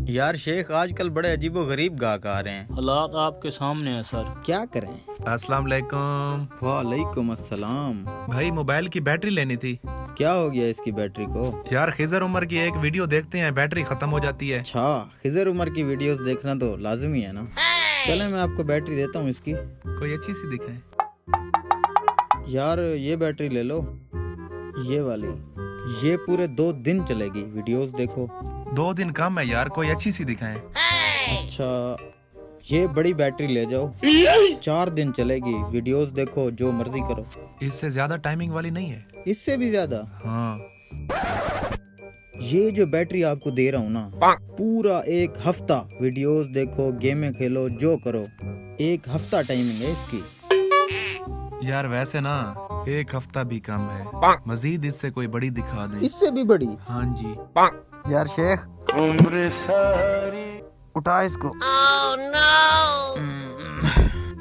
यार शेख आजकल बड़े अजीबो गरीब गाहक आ रहे हैं। हालात आपके सामने है सर। क्या करें। अस्सलाम वालेकुम। वालेकुम अस्सलाम। भाई मोबाइल की बैटरी लेनी थी। क्या हो गया इसकी बैटरी को। यार खिजर उमर की एक वीडियो देखते हैं, बैटरी खत्म हो जाती है। अच्छा, खिजर उमर की वीडियोस देखना तो लाजमी है ना। चले मैं आपको बैटरी देता हूँ इसकी। कोई अच्छी सी दिखाए। यार ये बैटरी ले लो, ये वाली। ये पूरे 2 दिन चलेगी, वीडियोस देखो। 2 दिन कम है यार, कोई अच्छी सी दिखाए। अच्छा, ये बड़ी बैटरी ले जाओ, 4 दिन चलेगी, वीडियोस देखो, जो मर्जी करो। इससे ज्यादा टाइमिंग वाली नहीं है? इससे भी ज्यादा। हाँ। ये जो बैटरी आपको दे रहा हूँ ना, पूरा 1 हफ्ता वीडियोस देखो, गेमें खेलो, जो करो। 1 हफ्ता टाइमिंग है इसकी। यार वैसे ना 1 हफ्ता भी कम है, मजीद इससे कोई बड़ी दिखा दे। इससे भी बड़ी। हाँ जी। यार शेख, उठा इसको।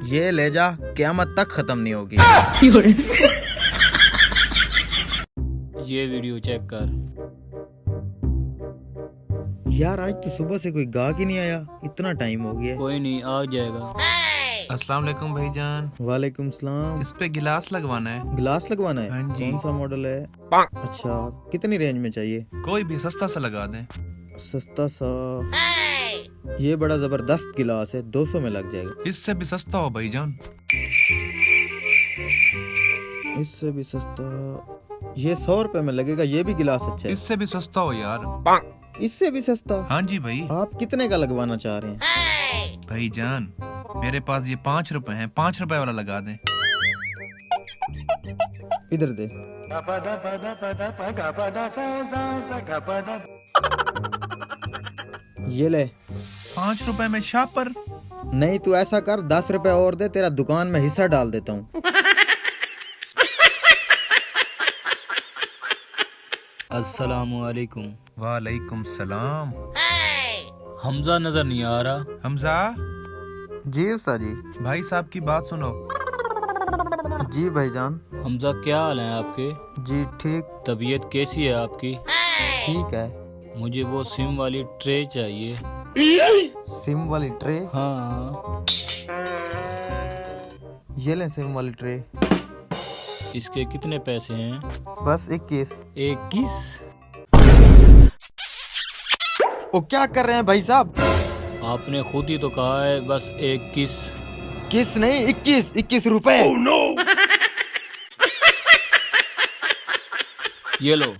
ये ले जा, क़यामत तक खत्म नहीं होगी। ये वीडियो चेक कर। यार आज तो सुबह से कोई गाहक ही नहीं आया, इतना टाइम हो गया। कोई नहीं, आ जाएगा। अस्सलाम वालेकुम भाईजान। वालेकुम सलाम। इस पे गिलास लगवाना है। गिलास लगवाना है? हाँ जी। कौन सा मॉडल है? अच्छा, कितनी रेंज में चाहिए? कोई भी सस्ता सा लगा दें। सस्ता सा। ये बड़ा जबरदस्त गिलास है, 200 में लग जाएगा। इससे भी सस्ता हो भाईजान। इससे भी सस्ता। ये 100 रुपए में लगेगा, ये भी गिलास अच्छा है। इससे भी सस्ता हो यार। इससे भी सस्ता? हाँ जी भाई। आप कितने का लगवाना चाह रहे हैं? भाईजान मेरे पास ये 5 रुपए हैं, 5 रुपए वाला लगा दें। इधर दे। ये ले। 5 रुपए में शापर। नहीं, तू ऐसा कर, 10 रुपए और दे, तेरा दुकान में हिस्सा डाल देता हूँ। अस्सलामु अलैकुम। वालेकुम सलाम। हमजा नजर नहीं आ रहा। हमजा। जी उस्ताद जी। भाई साहब की बात सुनो। जी भाईजान। हमजा, क्या हाल है आपके? जी ठीक। तबीयत कैसी है आपकी? ठीक है। मुझे वो सिम वाली ट्रे चाहिए। सिम वाली ट्रे? हाँ। ये ले सिम वाली ट्रे। इसके कितने पैसे हैं? बस 21। 21? ओ क्या कर रहे हैं भाई साहब? आपने खुद ही तो कहा है बस 21। किस नहीं, 21 रुपए। ये लो।